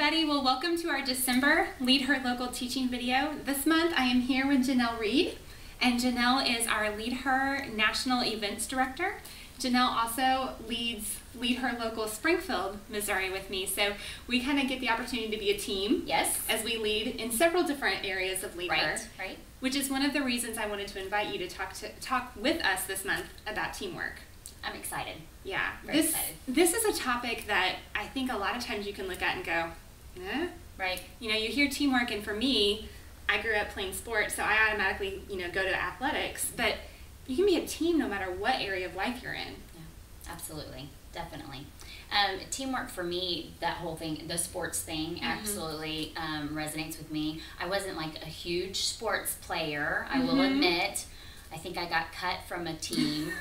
everybody. Well, welcome to our December LeadHer local teaching video. This month I am here with Janelle Reed, and Janelle is our LeadHer National Events Director. Janelle also leads LeadHer local Springfield, Missouri with me, so we kind of get the opportunity to be a team. Yes. As we lead in several different areas of LeadHer. Right. Which is one of the reasons I wanted to invite you to talk with us this month about teamwork. I'm excited. Yeah, Very excited. This is a topic that I think a lot of times you can look at and go, eh? Right. You know, you hear teamwork, and for me, I grew up playing sports, so I automatically, go to athletics. But you can be a team no matter what area of life you're in. Yeah, absolutely, definitely. Teamwork for me, that whole thing, the sports thing, absolutely resonates with me. I wasn't like a huge sports player, I will admit. I think I got cut from a team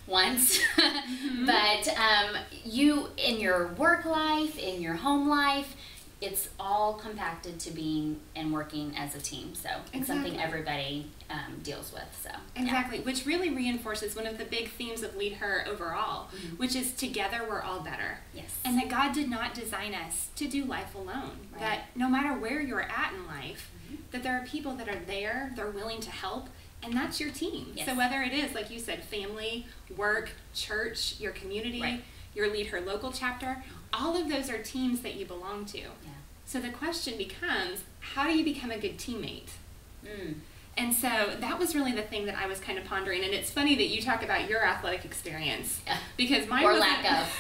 once. But you, in your work life, in your home life, it's all compacted to being and working as a team. So it's something everybody deals with. So exactly, which really reinforces one of the big themes of LeadHer overall, which is together we're all better. Yes. And that God did not design us to do life alone. Right. That no matter where you're at in life, that there are people that are there, they're willing to help, and that's your team. Yes. So whether it is, like you said, family, work, church, your community, your LeadHer local chapter, all of those are teams that you belong to. Yeah. So the question becomes, how do you become a good teammate? And so that was really the thing that I was kind of pondering. And it's funny that you talk about your athletic experience, because mine or lack of.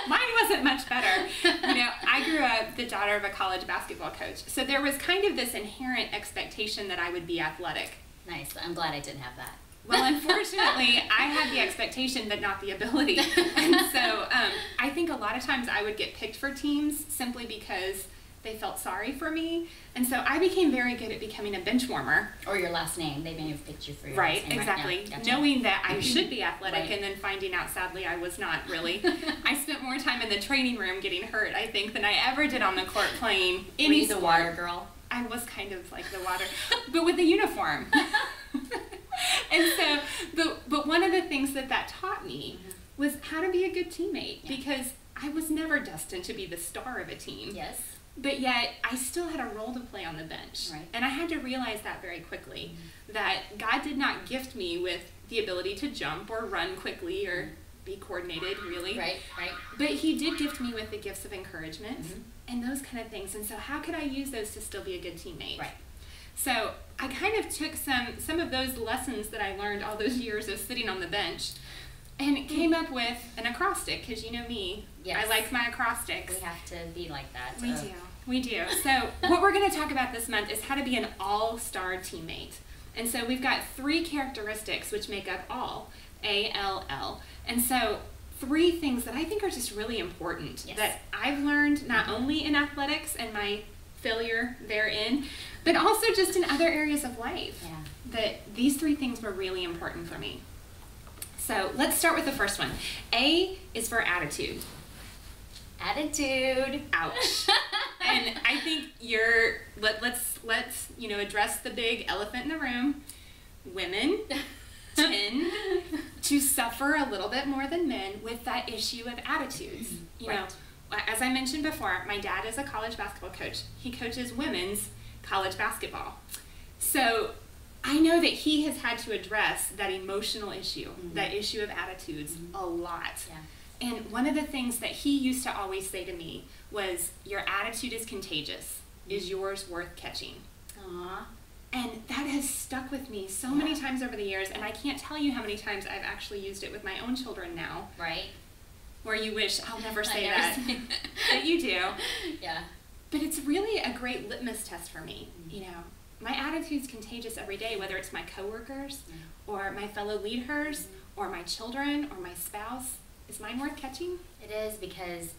Mine wasn't much better. I grew up the daughter of a college basketball coach, so there was kind of this inherent expectation that I would be athletic. Nice. I'm glad I didn't have that. Well, unfortunately, I had the expectation but not the ability. And so I think a lot of times I would get picked for teams simply because they felt sorry for me. And so I became very good at becoming a bench warmer. Or your last name. They may have picked you for your Right, last name. Exactly. Right now. Gotcha. Knowing that I should be athletic and then finding out, sadly, I was not really. I spent more time in the training room getting hurt, I think, than I ever did on the court playing any Were you the sport. water girl? I was kind of like the water, but with a uniform. And so, but one of the things that taught me was how to be a good teammate, because I was never destined to be the star of a team. Yes. But yet, I still had a role to play on the bench. Right. And I had to realize that very quickly, that God did not gift me with the ability to jump or run quickly or be coordinated, really. Right. But He did gift me with the gifts of encouragement and those kind of things. And so how could I use those to still be a good teammate? Right. So I kind of took some of those lessons that I learned all those years of sitting on the bench and came up with an acrostic, because you know me, I like my acrostics. We have to be like that. We do. So what we're going to talk about this month is how to be an all-star teammate. And so we've got 3 characteristics which make up all, A.L.L. And so 3 things that I think are just really important that I've learned not only in athletics and my failure therein, but also just in other areas of life. Yeah. That these 3 things were really important for me. So let's start with the first one. A is for attitude. Attitude. Ouch. And I think let's address the big elephant in the room. Women tend to suffer a little bit more than men with that issue of attitudes. You know, as I mentioned before, my dad is a college basketball coach. He coaches women's college basketball. So I know that he has had to address that emotional issue, that issue of attitudes a lot. Yeah. And one of the things that he used to always say to me was, your attitude is contagious. Is yours worth catching? Aww. And that has stuck with me so many times over the years, and I can't tell you how many times I've actually used it with my own children now. Right. Where you wish, I'll never say that. But you do. Yeah. But it's really a great litmus test for me. My attitude's contagious every day, whether it's my coworkers or my fellow LeadHers or my children or my spouse. Is mine worth catching? It is, because,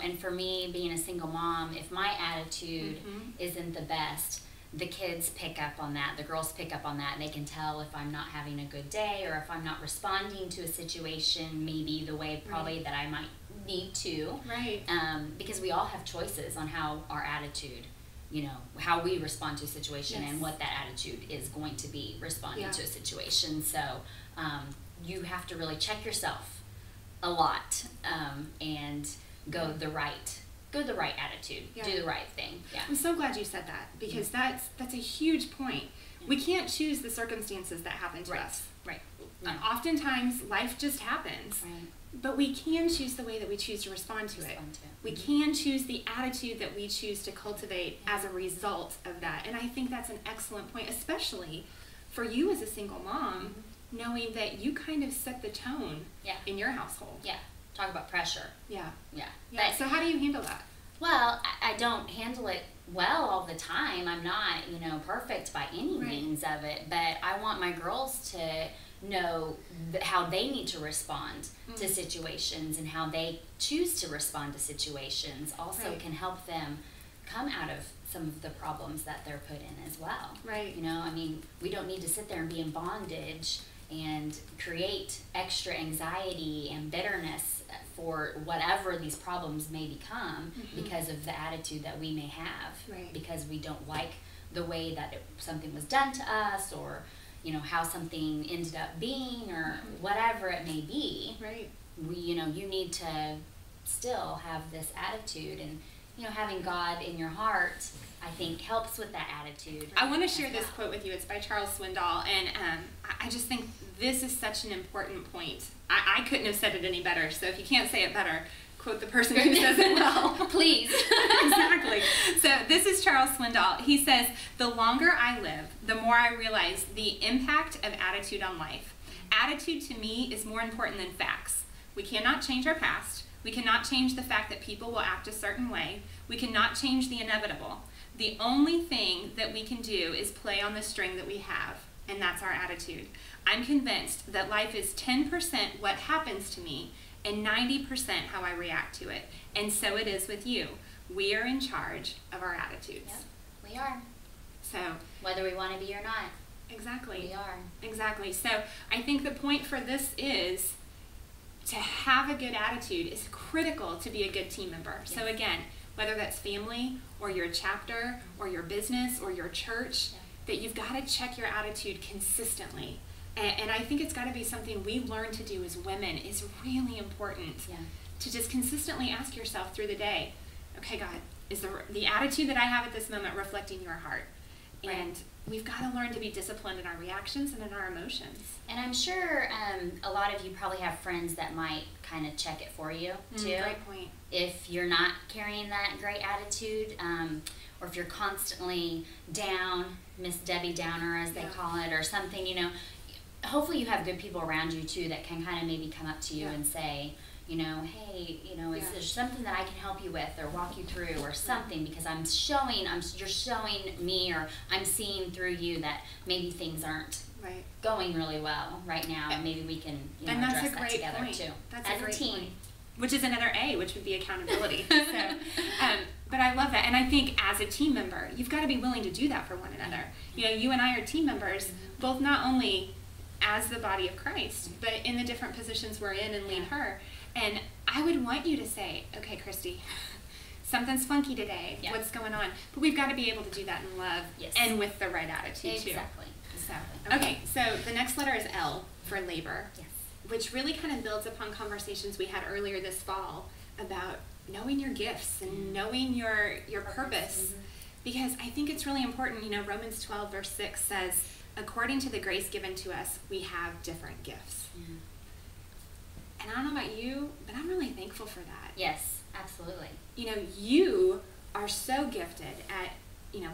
and for me, being a single mom, if my attitude isn't the best, the kids pick up on that, the girls pick up on that, and they can tell if I'm not having a good day or if I'm not responding to a situation maybe the way probably that I might need to. Right. Because we all have choices on how our attitude, how we respond to a situation and what that attitude is going to be responding to a situation. So you have to really check yourself a lot and go go the right attitude, do the right thing. Yeah. I'm so glad you said that, because that's a huge point. We can't choose the circumstances that happen to us. Right. Oftentimes, life just happens. Right. But we can choose the way that we choose to respond to it. We can choose the attitude that we choose to cultivate as a result of that. And I think that's an excellent point, especially for you as a single mom, knowing that you kind of set the tone in your household. Yeah. Talk about pressure. Yeah. Yeah. So how do you handle that? Well, I don't handle it well all the time. I'm not, perfect by any means of it, but I want my girls to know how they need to respond to situations, and how they choose to respond to situations also can help them come out of some of the problems that they're put in as well. Right. We don't need to sit there and be in bondage and create extra anxiety and bitterness for whatever these problems may become because of the attitude that we may have, because we don't like the way that something was done to us, or how something ended up being, or whatever it may be. Right. You need to still have this attitude, and having God in your heart, I think, helps with that attitude. I want to share this quote with you. It's by Charles Swindoll, and I just think this is such an important point. I couldn't have said it any better, so if you can't say it better, quote the person who says it well. Please. Exactly. So this is Charles Swindoll. He says, "The longer I live, the more I realize the impact of attitude on life. Attitude to me is more important than facts. We cannot change our past. We cannot change the fact that people will act a certain way. We cannot change the inevitable. The only thing that we can do is play on the string that we have, and that's our attitude. I'm convinced that life is 10% what happens to me and 90% how I react to it. And so it is with you. We are in charge of our attitudes." Yep, we are. So whether we want to be or not. Exactly. We are. Exactly. So I think the point for this is to have a good attitude is critical to be a good team member. Yes. So again, whether that's family or your chapter or your business or your church, that you've got to check your attitude consistently. And I think it's got to be something we learn to do as women. Is really important to just consistently ask yourself through the day, okay, God, is the attitude that I have at this moment reflecting your heart? And we've got to learn to be disciplined in our reactions and in our emotions. And I'm sure a lot of you probably have friends that might kind of check it for you, too. Great point. If you're not carrying that great attitude, or if you're constantly down, Miss Debbie Downer, as they call it, or something, hopefully you have good people around you, too, that can kind of maybe come up to you and say, hey, is there something that I can help you with or walk you through or something, because you're showing me, or I'm seeing through you that maybe things aren't going really well right now, and maybe we can address that together too. That's as a great team. Point. Which is another A, which would be accountability. But I love that, and I think as a team member, you've got to be willing to do that for one another. You and I are team members, both not only as the body of Christ, but in the different positions we're in and LeadHer. And I would want you to say, okay, Christie, something's funky today. What's going on? But we've got to be able to do that in love and with the right attitude, too. Exactly. Okay, so the next letter is L for labor, which really kind of builds upon conversations we had earlier this fall about knowing your gifts and knowing your purpose. Because I think it's really important. Romans 12, verse 6 says, according to the grace given to us, we have different gifts. And I don't know about you, but I'm really thankful for that. Yes, absolutely. You are so gifted at,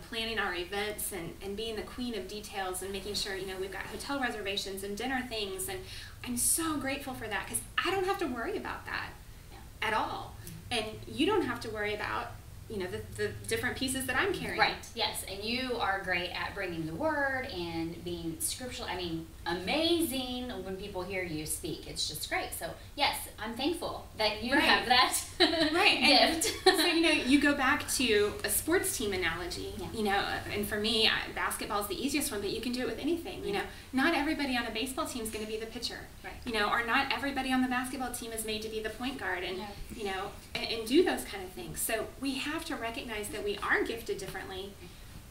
planning our events and being the queen of details and making sure, we've got hotel reservations and dinner things. And I'm so grateful for that, because I don't have to worry about that at all. And you don't have to worry about, the different pieces that I'm carrying. Right, yes. And you are great at bringing the word and being scriptural. I mean, amazing when people hear you speak. It's just great. So, yes, I'm thankful that you have that gift. And, so, you go back to a sports team analogy, and for me, basketball is the easiest one, but you can do it with anything. Not everybody on a baseball team is going to be the pitcher. Or not everybody on the basketball team is made to be the point guard and, and do those kind of things. So we have to recognize that we are gifted differently,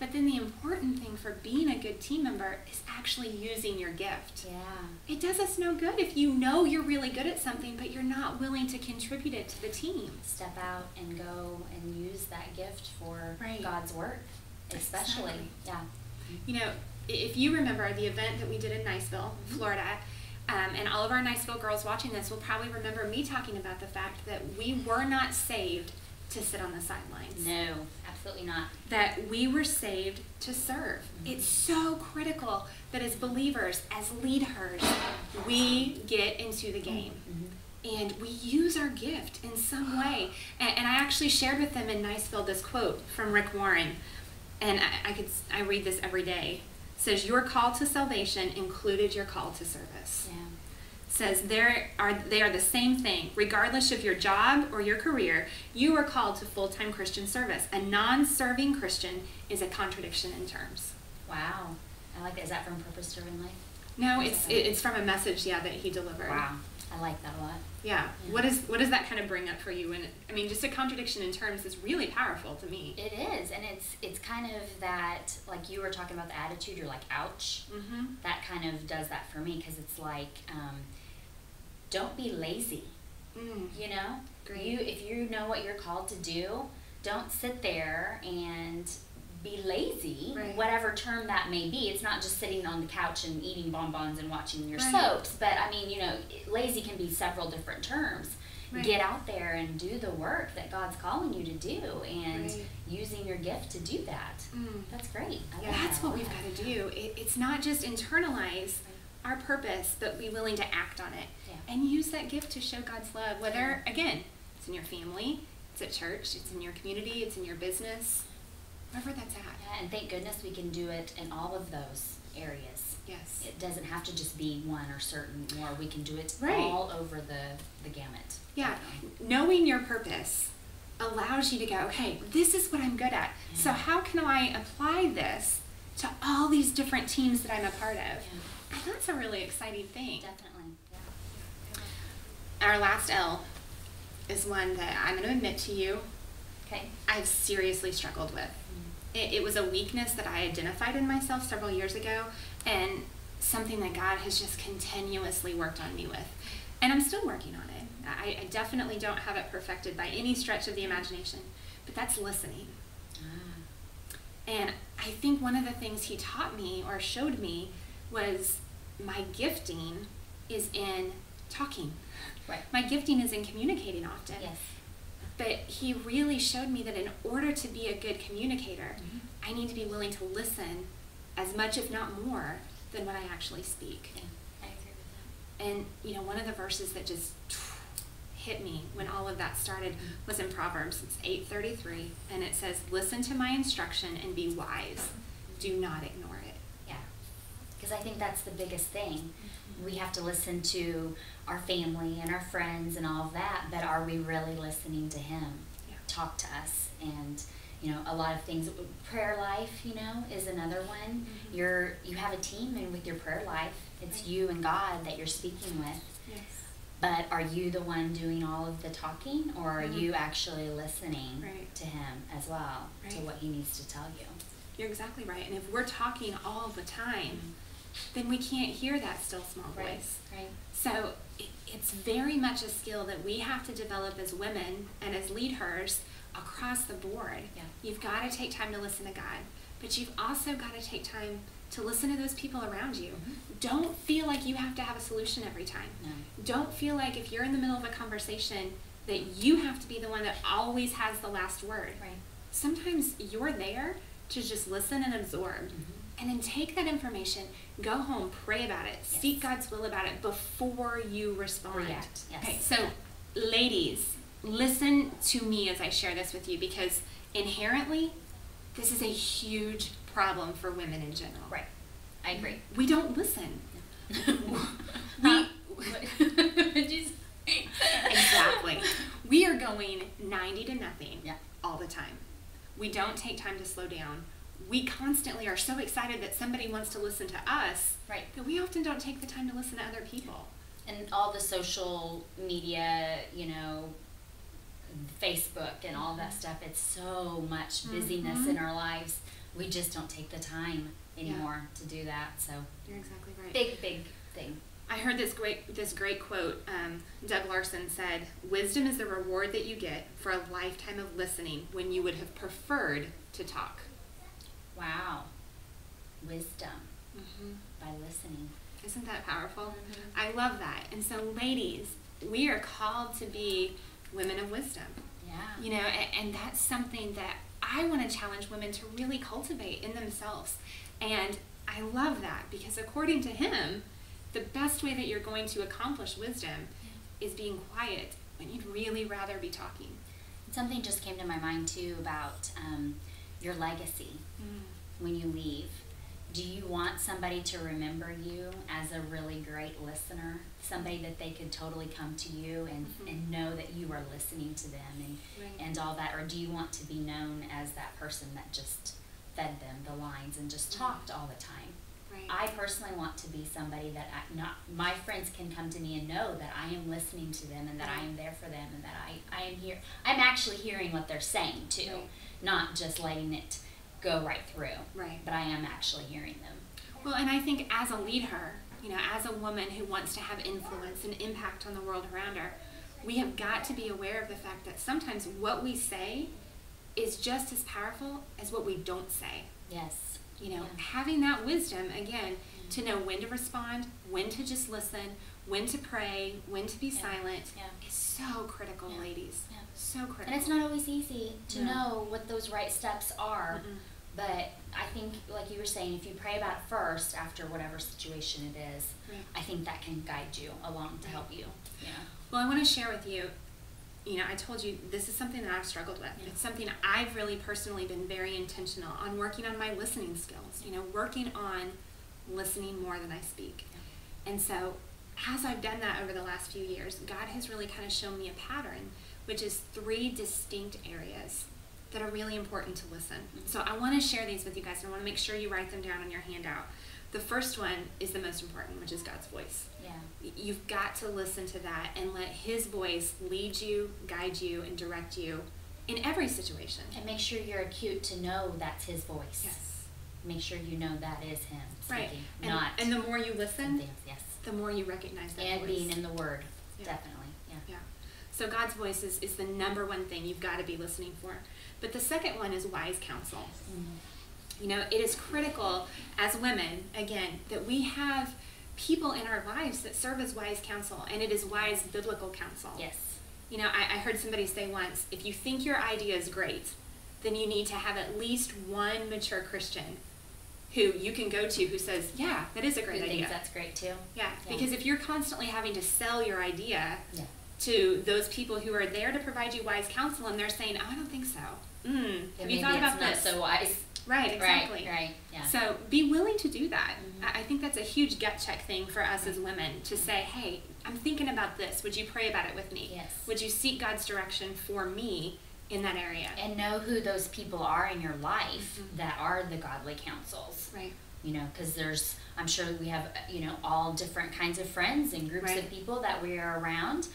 But then the important thing for being a good team member is actually using your gift. Yeah. It does us no good if you know you're really good at something, but you're not willing to contribute it to the team. Step out and go and use that gift for Right. God's work, especially. Exactly. Yeah. You know, if you remember the event that we did in Niceville, Florida, and all of our Niceville girls watching this will probably remember me talking about the fact that we were not saved to sit on the sidelines. No, absolutely not. That we were saved to serve. It's so critical that as believers, as LeadHers, we get into the game. And we use our gift in some way. And I actually shared with them in Niceville this quote from Rick Warren. And I read this every day. It says, your call to salvation included your call to service. Yeah. Says they are the same thing. Regardless of your job or your career, you are called to full-time Christian service. A non-serving Christian is a contradiction in terms. Wow. I like that. Is that from Purpose Driven Life? No, it's from a message, that he delivered. Wow. I like that a lot. Yeah. What does that kind of bring up for you? And I mean, just a contradiction in terms is really powerful to me. It is, and it's kind of that, like you were talking about the attitude, you're like, ouch. That kind of does that for me, because it's like, don't be lazy. You know? Great. If you know what you're called to do, don't sit there and be lazy, Right. whatever term that may be. It's not just sitting on the couch and eating bonbons and watching your Right. soaps, but I mean, you know, lazy can be several different terms. Right. Get out there and do the work that God's calling you to do, and Right. using your gift to do that. That's great. I love That's that. what we've got to do. It's not just internalize our purpose, but be willing to act on it. Yeah. And use that gift to show God's love. Whether, again, it's in your family, it's at church, it's in your community, it's in your business, wherever that's at. Yeah, and thank goodness we can do it in all of those areas. Yes. It doesn't have to just be one or certain, or we can do it Right. all over the gamut. Yeah. Knowing your purpose allows you to go, okay, this is what I'm good at. Yeah. So how can I apply this to all these different teams that I'm a part of? Yeah. And that's a really exciting thing. Definitely. Our last L is one that I'm going to admit to you, Okay. I've seriously struggled with. It was a weakness that I identified in myself several years ago, and something that God has just continuously worked on me with. And I'm still working on it. I definitely don't have it perfected by any stretch of the imagination, but that's listening. And I think one of the things he taught me or showed me was my gifting is in talking. Right. My gifting is in communicating often. Yes. But he really showed me that in order to be a good communicator, I need to be willing to listen as much, if not more, than what I actually speak. Yeah, I agree with that. And, you know, one of the verses that just hit me when all of that started was in Proverbs. It's 8:33, and it says, listen to my instruction and be wise. Do not ignore it. Yeah. Because I think that's the biggest thing. We have to listen to our family and our friends and all of that, but are we really listening to him talk to us? And you know, a lot of things, prayer life, you know, is another one. You have a team, and with your prayer life, it's you and God that you're speaking with. Yes. But are you the one doing all of the talking, or are you actually listening to him as well, to what he needs to tell you? You're exactly right. And if we're talking all the time, then we can't hear that still small voice. Right. So it's very much a skill that we have to develop as women and as LeadHers across the board. Yeah. You've got to take time to listen to God, but you've also got to take time to listen to those people around you. Don't feel like you have to have a solution every time. No. Don't feel like if you're in the middle of a conversation that you have to be the one that always has the last word. Right. Sometimes you're there to just listen and absorb. And then take that information, go home, pray about it, seek God's will about it before you respond. React. Yes. Okay, so ladies, listen to me as I share this with you, because inherently, this is a huge problem for women in general. Right. I agree. We don't listen. Exactly. We are going 90 to nothing all the time. We don't take time to slow down. We constantly are so excited that somebody wants to listen to us that we often don't take the time to listen to other people. And all the social media, you know, Facebook and all that stuff, it's so much busyness in our lives. we just don't take the time anymore to do that. So you're exactly right. Big thing. I heard this great quote. Doug Larson said, "Wisdom is the reward that you get for a lifetime of listening when you would have preferred to talk." Wow. Wisdom by listening. Isn't that powerful? I love that. And so, ladies, we are called to be women of wisdom. Yeah. You know, and that's something that I want to challenge women to really cultivate in themselves. And I love that because according to him, the best way that you're going to accomplish wisdom is being quiet when you'd really rather be talking. Something just came to my mind too about your legacy when you leave. Do you want somebody to remember you as a really great listener? Somebody that they could totally come to you and know that you are listening to them and all that? Or do you want to be known as that person that just fed them the lines and just talked all the time? Right. I personally want to be somebody that my friends can come to me and know that I am listening to them and that I am there for them and that I am here. I'm actually hearing what they're saying too, not just letting it go right through. Right. But I am actually hearing them. Well, and I think as a LeadHer, you know, as a woman who wants to have influence and impact on the world around her, we have got to be aware of the fact that sometimes what we say is just as powerful as what we don't say. Yes. You know, having that wisdom, again, to know when to respond, when to just listen, when to pray, when to be silent, is so critical, ladies. Yeah. So critical. And it's not always easy to know what those right steps are. But I think, like you were saying, if you pray about it first after whatever situation it is, I think that can guide you along to help you. Yeah. Well, I want to share with you, you know, I told you this is something that I've struggled with. Yeah. It's something I've really personally been very intentional on working on my listening skills, you know, working on listening more than I speak. Yeah. And so as I've done that over the last few years, God has really kind of shown me a pattern, which is 3 distinct areas that are really important to listen. So I want to share these with you guys, and I want to make sure you write them down on your handout. The first one is the most important, which is God's voice. Yeah. You've got to listen to that and let His voice lead you, guide you, and direct you in every situation. And make sure you're acute to know that's His voice. Yes. Make sure you know that is Him speaking. Right. And the more you listen, yes, the more you recognize that and voice. being in the Word, definitely. Yeah. So God's voice is the number one thing you've got to be listening for. But the second one is wise counsel. You know, it is critical as women, again, that we have people in our lives that serve as wise counsel, and it is wise biblical counsel. Yes. You know, I heard somebody say once, if you think your idea is great, then you need to have at least one mature Christian who you can go to who says, yeah, that is a great idea. That's great too. Yeah, because if you're constantly having to sell your idea to those people who are there to provide you wise counsel, and they're saying, oh, I don't think so. Have you thought about this? Not so wise. Right, exactly. Right, yeah. So be willing to do that. I think that's a huge gut check thing for us as women to say, hey, I'm thinking about this. Would you pray about it with me? Yes. Would you seek God's direction for me in that area? And know who those people are in your life that are the godly counsels. Right. You know, because I'm sure we have, you know, all different kinds of friends and groups of people that we are around,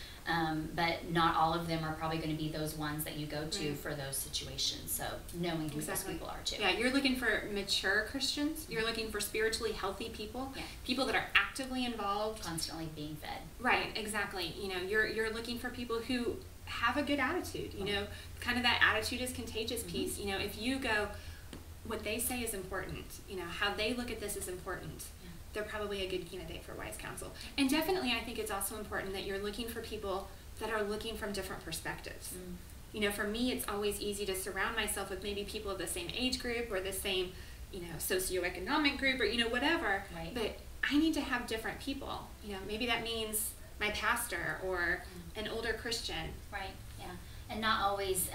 but not all of them are probably going to be those ones that you go to for those situations. So knowing who those people are too. Yeah, you're looking for mature Christians. You're looking for spiritually healthy people. Yeah. People that are actively involved. Constantly being fed. Right, exactly. You know, you're looking for people who have a good attitude. You know, kind of that attitude is contagious piece. You know, if you go, what they say is important, you know, how they look at this is important, they're probably a good candidate for wise counsel. And definitely I think it's also important that you're looking for people that are looking from different perspectives. You know, for me, it's always easy to surround myself with maybe people of the same age group or the same, you know, socioeconomic group or, you know, whatever. Right. But I need to have different people. You know, maybe that means my pastor or an older Christian. Right, yeah. And not always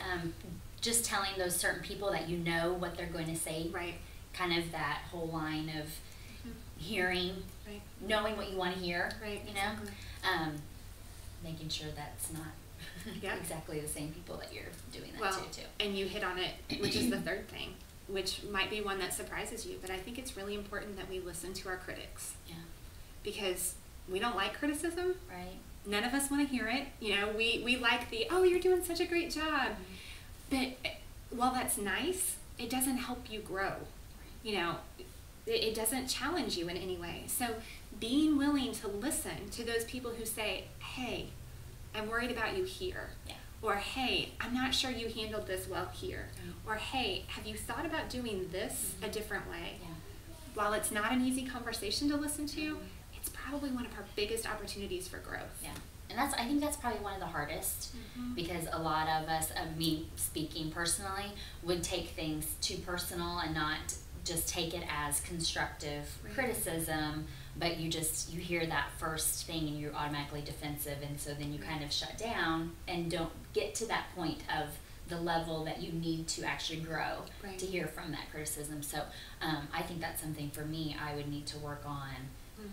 just telling those certain people that you know what they're going to say. Right. Kind of that whole line of hearing, knowing what you want to hear, you know, making sure that's not exactly the same people that you're doing that to too. And you hit on it, which is the third thing, which might be one that surprises you, but I think it's really important that we listen to our critics. Yeah. Because we don't like criticism. Right. None of us want to hear it. You know, we like the, oh, you're doing such a great job. But while that's nice, it doesn't help you grow. You know, it doesn't challenge you in any way. So being willing to listen to those people who say, hey, I'm worried about you here. Yeah. Or, hey, I'm not sure you handled this well here. Or, hey, have you thought about doing this a different way? Yeah. While it's not an easy conversation to listen to, it's probably one of our biggest opportunities for growth. Yeah. And I think that's probably one of the hardest, because a lot of us, me speaking personally, would take things too personal and not just take it as constructive criticism, but you hear that first thing and you're automatically defensive, and so then you kind of shut down and don't get to that point of the level that you need to actually grow to hear from that criticism. So I think that's something for me I would need to work on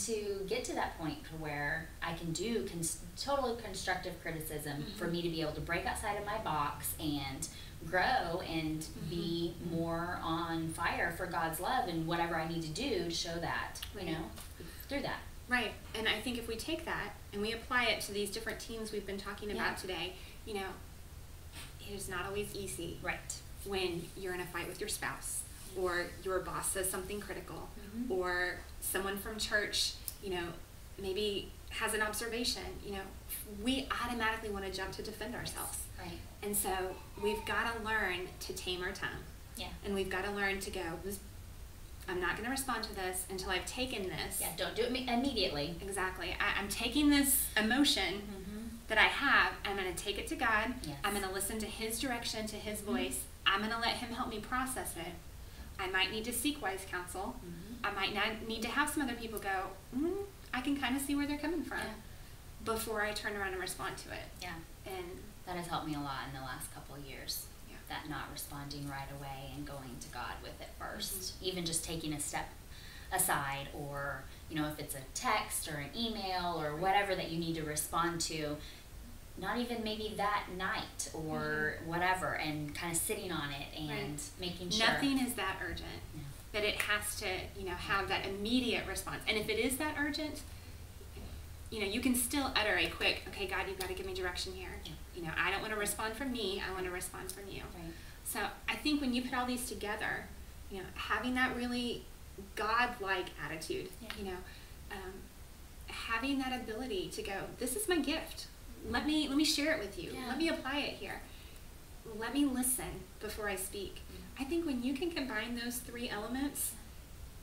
to get to that point where I can do totally constructive criticism for me to be able to break outside of my box and grow and be more on fire for God's love and whatever I need to do to show that, you know, through that. Right. And I think if we take that and we apply it to these different teams we've been talking about today, you know, it is not always easy. Right. When you're in a fight with your spouse, or your boss says something critical, or someone from church, you know, maybe has an observation, you know, we automatically want to jump to defend ourselves. Right. And so we've got to learn to tame our tongue. Yeah. And we've got to learn to go, I'm not going to respond to this until I've taken this. Yeah, don't do it immediately. Exactly. I'm taking this emotion that I have, I'm going to take it to God. Yes. I'm going to listen to His direction, to His voice. I'm going to let Him help me process it. I might need to seek wise counsel. I might not need to have some other people go, I can kind of see where they're coming from before I turn around and respond to it. Yeah. And that has helped me a lot in the last couple of years. Yeah. That not responding right away and going to God with it first. Even just taking a step aside, or, you know, if it's a text or an email or whatever that you need to respond to, not even maybe that night or whatever, and kind of sitting on it and making sure. Nothing is that urgent that it has to, you know, have that immediate response. And if it is that urgent, you know, you can still utter a quick, okay, God, you've got to give me direction here. You know, I don't want to respond from me, I want to respond from you. Right. So I think when you put all these together, you know, having that really God-like attitude, you know, having that ability to go, this is my gift. Let me share it with you. Let me apply it here. Let me listen before I speak. I think when you can combine those three elements,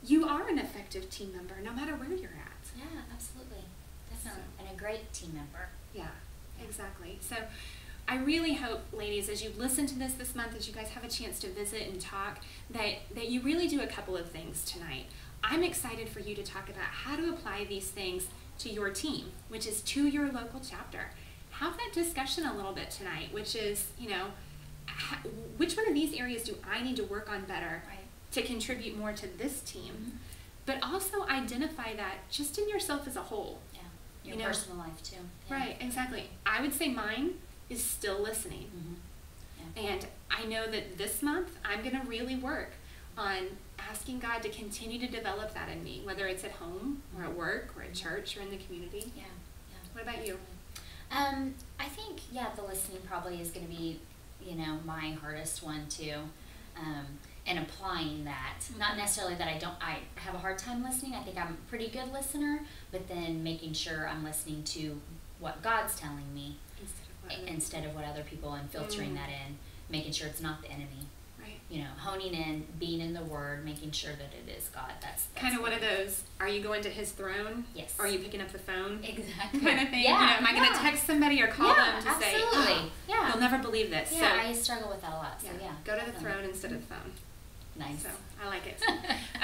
you are an effective team member, no matter where you're at. Yeah, absolutely. Definitely. And a great team member. Yeah, exactly. So I really hope, ladies, as you listen to this month, as you guys have a chance to visit and talk, that you really do a couple of things tonight. I'm excited for you to talk about how to apply these things to your team, which is to your local chapter. Have that discussion a little bit tonight, which is, you know, which one of these areas do I need to work on better to contribute more to this team? But also identify that just in yourself as a whole. Yeah, your personal life too. Yeah. Right, exactly. I would say mine is still listening. And I know that this month I'm going to really work on asking God to continue to develop that in me, whether it's at home or at work or at church or in the community. Yeah. What about you? I think, the listening probably is going to be, you know, my hardest one too. And applying that, not necessarily that I have a hard time listening. I think I'm a pretty good listener, but then making sure I'm listening to what God's telling me instead of what other people, and filtering that in, making sure it's not the enemy. Right. You know, honing in, being in the Word, making sure that it is God. That's kind of one of those, are you going to His throne? Yes. Or are you picking up the phone? Exactly. Kind of thing. Yeah. You know, am I going to text somebody or call them to say, you'll never believe this. Yeah, so, I struggle with that a lot. So go to the throne instead of the phone. Nice. So I like it.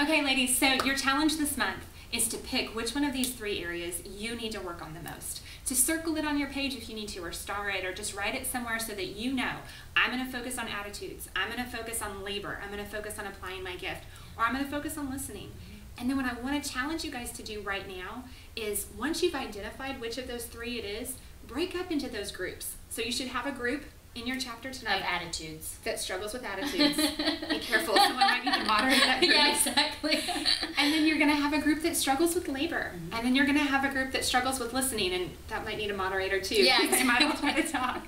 Okay, ladies, so your challenge this month is to pick which one of these three areas you need to work on the most. To circle it on your page if you need to, or star it, or just write it somewhere so that you know, I'm going to focus on attitudes, I'm going to focus on labor, I'm going to focus on applying my gift, or I'm going to focus on listening. And then what I want to challenge you guys to do right now is, once you've identified which of those three it is, break up into those groups. So you should have a group in your chapter tonight of attitudes that struggles with attitudes. Be careful, someone might need to moderate that group. Yeah, exactly. And then you're going to have a group that struggles with labor, and then you're going to have a group that struggles with listening, and that might need a moderator too. Yeah, because they might all try to talk.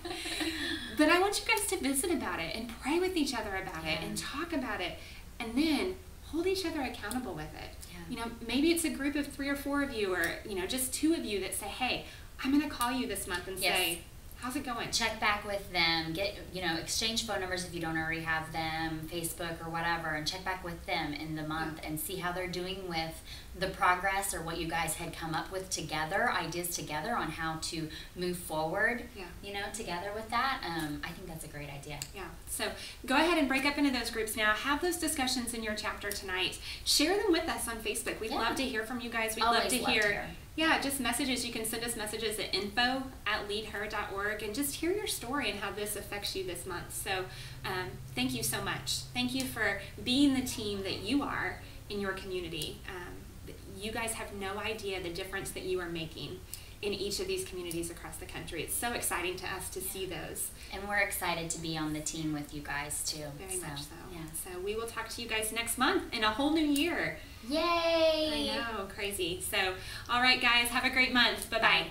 But I want you guys to visit about it and pray with each other about it and talk about it, and then hold each other accountable with it. You know, maybe it's a group of 3 or 4 of you, or, you know, just 2 of you that say, hey, I'm going to call you this month and say, how's it going? Check back with them. Get, you know, exchange phone numbers if you don't already have them, Facebook or whatever, and check back with them in the month and see how they're doing with the progress or what you guys had come up with together, ideas together on how to move forward, you know, together with that. I think that's a great idea. Yeah. So go ahead and break up into those groups now. Have those discussions in your chapter tonight. Share them with us on Facebook. We'd love to hear from you guys. We'd love to hear. Yeah, just messages. You can send us messages at info@leadher.org and just hear your story and how this affects you this month. So thank you so much. Thank you for being the team that you are in your community. You guys have no idea the difference that you are making in each of these communities across the country. It's so exciting to us to see those. And we're excited to be on the team with you guys too. Very much so. Yeah. So we will talk to you guys next month in a whole new year. Yay! I know, crazy. So, all right, guys, have a great month. Bye-bye.